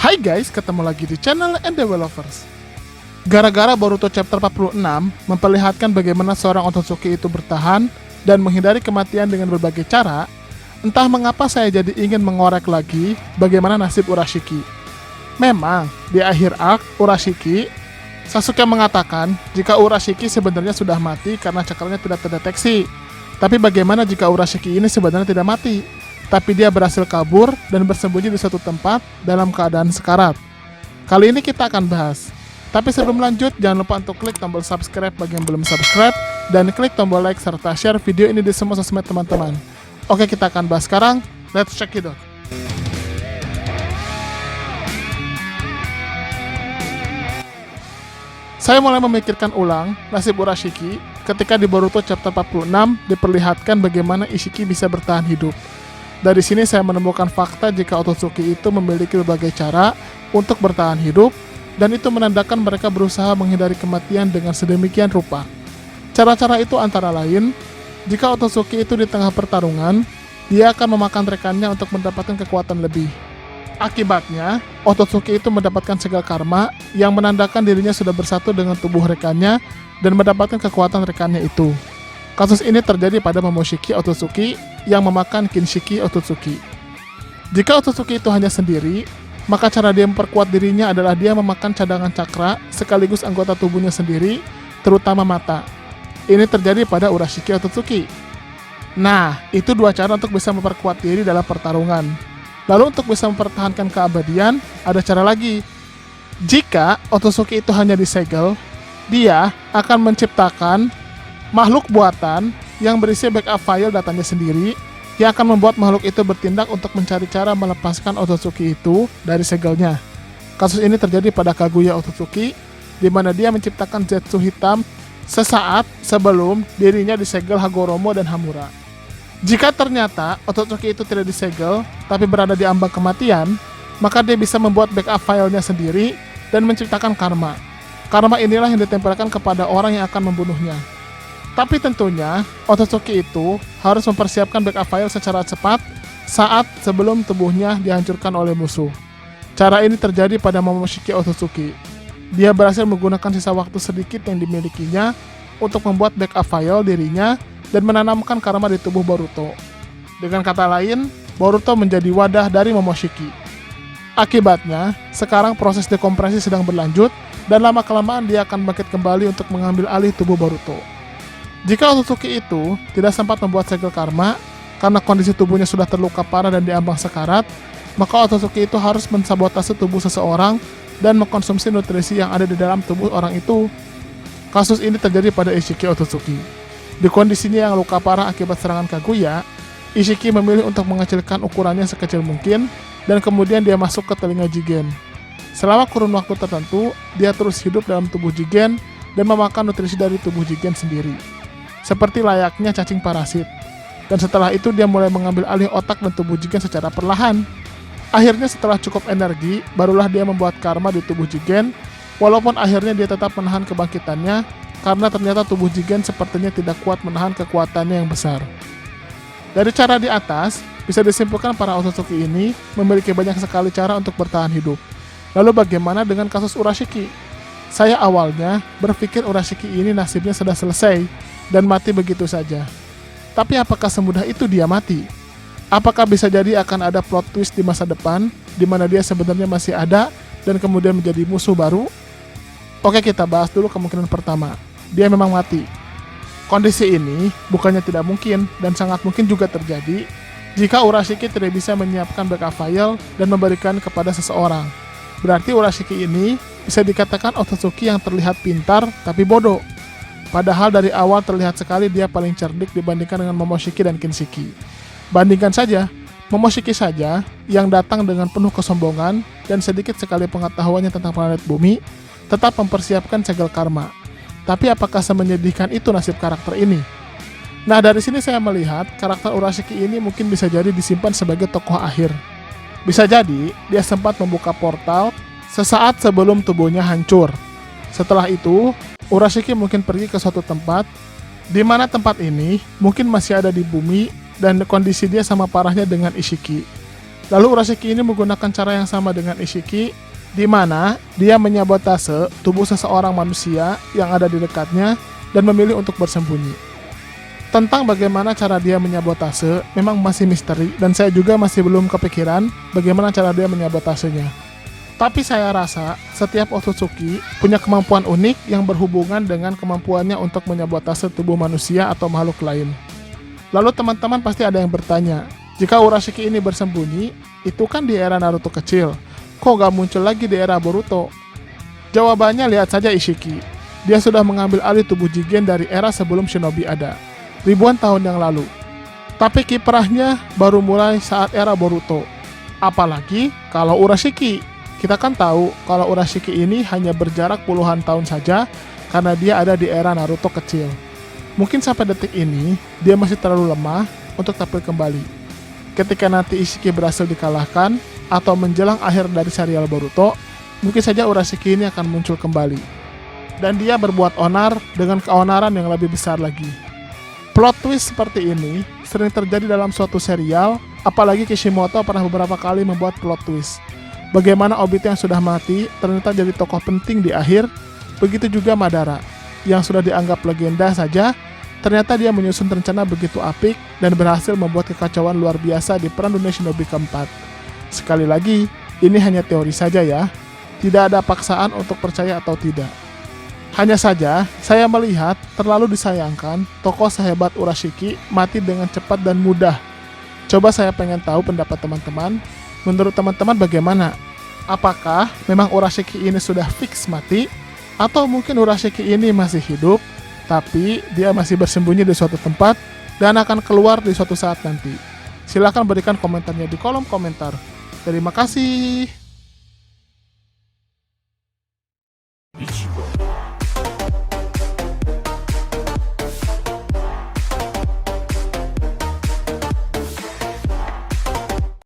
Hai guys, ketemu lagi di channel NDW Lovers. Gara-gara Boruto chapter 46 memperlihatkan bagaimana seorang Otsutsuki itu bertahan dan menghindari kematian dengan berbagai cara, entah mengapa saya jadi ingin mengorek lagi bagaimana nasib Urashiki. Memang, di akhir arc Urashiki, Sasuke mengatakan jika Urashiki sebenarnya sudah mati karena cakranya tidak terdeteksi. Tapi bagaimana jika Urashiki ini sebenarnya tidak mati, tapi dia berhasil kabur dan bersembunyi di suatu tempat dalam keadaan sekarat? Kali ini kita akan bahas. Tapi sebelum lanjut, jangan lupa untuk klik tombol subscribe bagi yang belum subscribe, dan klik tombol like serta share video ini di semua sosmed teman-teman. Oke, kita akan bahas sekarang. Let's check it out. Saya mulai memikirkan ulang nasib Urashiki ketika di Boruto chapter 46 diperlihatkan bagaimana Ishiki bisa bertahan hidup. Dari sini saya menemukan fakta jika Otsutsuki itu memiliki berbagai cara untuk bertahan hidup, dan itu menandakan mereka berusaha menghindari kematian dengan sedemikian rupa. Cara-cara itu antara lain, jika Otsutsuki itu di tengah pertarungan, dia akan memakan rekannya untuk mendapatkan kekuatan lebih. Akibatnya, Otsutsuki itu mendapatkan segel karma yang menandakan dirinya sudah bersatu dengan tubuh rekannya dan mendapatkan kekuatan rekannya itu. Kasus ini terjadi pada Momoshiki Otsutsuki yang memakan Kinshiki Otsutsuki. Jika Otsutsuki itu hanya sendiri, maka cara dia memperkuat dirinya adalah dia memakan cadangan cakra sekaligus anggota tubuhnya sendiri, terutama mata. Ini terjadi pada Urashiki Otsutsuki. Nah, itu dua cara untuk bisa memperkuat diri dalam pertarungan. Lalu untuk bisa mempertahankan keabadian, ada cara lagi. Jika Otsutsuki itu hanya disegel, dia akan menciptakan makhluk buatan yang berisi backup file datanya sendiri, yang akan membuat makhluk itu bertindak untuk mencari cara melepaskan Otsutsuki itu dari segelnya. Kasus ini terjadi pada Kaguya Otsutsuki, di mana dia menciptakan Zetsu hitam sesaat sebelum dirinya disegel Hagoromo dan Hamura. Jika ternyata Otsutsuki itu tidak disegel, tapi berada di ambang kematian, maka dia bisa membuat backup filenya sendiri dan menciptakan karma. Karma inilah yang ditempelkan kepada orang yang akan membunuhnya. Tapi tentunya, Otsutsuki itu harus mempersiapkan backup file secara cepat saat sebelum tubuhnya dihancurkan oleh musuh. Cara ini terjadi pada Momoshiki Otsutsuki. Dia berhasil menggunakan sisa waktu sedikit yang dimilikinya untuk membuat backup file dirinya dan menanamkan karma di tubuh Boruto. Dengan kata lain, Boruto menjadi wadah dari Momoshiki. Akibatnya, sekarang proses dekompresi sedang berlanjut dan lama-kelamaan dia akan bangkit kembali untuk mengambil alih tubuh Boruto. Jika Otsutsuki itu tidak sempat membuat segel karma karena kondisi tubuhnya sudah terluka parah dan diambang sekarat, maka Otsutsuki itu harus mensabotase tubuh seseorang dan mengkonsumsi nutrisi yang ada di dalam tubuh orang itu. Kasus ini terjadi pada Ishiki Otsutsuki. Di kondisinya yang luka parah akibat serangan Kaguya, Ishiki memilih untuk mengecilkan ukurannya sekecil mungkin dan kemudian dia masuk ke telinga Jigen. Selama kurun waktu tertentu, dia terus hidup dalam tubuh Jigen dan memakan nutrisi dari tubuh Jigen sendiri, seperti layaknya cacing parasit. Dan setelah itu dia mulai mengambil alih otak dan tubuh Jigen secara perlahan. Akhirnya setelah cukup energi, barulah dia membuat karma di tubuh Jigen, walaupun akhirnya dia tetap menahan kebangkitannya, karena ternyata tubuh Jigen sepertinya tidak kuat menahan kekuatannya yang besar. Dari cara di atas, bisa disimpulkan para Otsutsuki ini memiliki banyak sekali cara untuk bertahan hidup. Lalu bagaimana dengan kasus Urashiki? Saya awalnya berpikir Urashiki ini nasibnya sudah selesai dan mati begitu saja. Tapi apakah semudah itu dia mati? Apakah bisa jadi akan ada plot twist di masa depan, di mana dia sebenarnya masih ada dan kemudian menjadi musuh baru? Oke, kita bahas dulu kemungkinan pertama. Dia memang mati. Kondisi ini bukannya tidak mungkin dan sangat mungkin juga terjadi jika Urashiki tidak bisa menyiapkan backup file dan memberikan kepada seseorang. Berarti Urashiki ini bisa dikatakan Otsutsuki yang terlihat pintar tapi bodoh. Padahal dari awal terlihat sekali dia paling cerdik dibandingkan dengan Momoshiki dan Kinshiki. Bandingkan saja, Momoshiki saja yang datang dengan penuh kesombongan dan sedikit sekali pengetahuannya tentang planet bumi, tetap mempersiapkan segel karma. Tapi apakah semenyedihkan itu nasib karakter ini? Nah, dari sini saya melihat karakter Urashiki ini mungkin bisa jadi disimpan sebagai tokoh akhir. Bisa jadi dia sempat membuka portal sesaat sebelum tubuhnya hancur. Setelah itu, Urashiki mungkin pergi ke suatu tempat, di mana tempat ini mungkin masih ada di bumi dan kondisi dia sama parahnya dengan Ishiki. Lalu Urashiki ini menggunakan cara yang sama dengan Ishiki, di mana dia menyabotase tubuh seseorang manusia yang ada di dekatnya dan memilih untuk bersembunyi. Tentang bagaimana cara dia menyabotase memang masih misteri dan saya juga masih belum kepikiran bagaimana cara dia menyabotasenya. Tapi saya rasa setiap Otsutsuki punya kemampuan unik yang berhubungan dengan kemampuannya untuk menyabotase tubuh manusia atau makhluk lain. Lalu teman-teman pasti ada yang bertanya, jika Urashiki ini bersembunyi, itu kan di era Naruto kecil, kok gak muncul lagi di era Boruto? Jawabannya lihat saja Ishiki. Dia sudah mengambil alih tubuh Jigen dari era sebelum Shinobi ada, ribuan tahun yang lalu. Tapi kiprahnya baru mulai saat era Boruto. Apalagi kalau Urashiki. Kita kan tahu kalau Urashiki ini hanya berjarak puluhan tahun saja karena dia ada di era Naruto kecil. Mungkin sampai detik ini, dia masih terlalu lemah untuk tampil kembali. Ketika nanti Ishiki berhasil dikalahkan, atau menjelang akhir dari serial Boruto, mungkin saja Urashiki ini akan muncul kembali. Dan dia berbuat onar dengan keonaran yang lebih besar lagi. Plot twist seperti ini sering terjadi dalam suatu serial, apalagi Kishimoto pernah beberapa kali membuat plot twist. Bagaimana Obito yang sudah mati ternyata jadi tokoh penting di akhir, begitu juga Madara, yang sudah dianggap legenda saja, ternyata dia menyusun rencana begitu apik dan berhasil membuat kekacauan luar biasa di Perang Dunia Shinobi keempat. Sekali lagi, ini hanya teori saja ya, tidak ada paksaan untuk percaya atau tidak. Hanya saja, saya melihat terlalu disayangkan tokoh sehebat Urashiki mati dengan cepat dan mudah. Coba saya pengen tahu pendapat teman-teman. Menurut teman-teman bagaimana? Apakah memang Urashiki ini sudah fix mati? Atau mungkin Urashiki ini masih hidup, tapi dia masih bersembunyi di suatu tempat dan akan keluar di suatu saat nanti? Silahkan berikan komentarnya di kolom komentar. Terima kasih.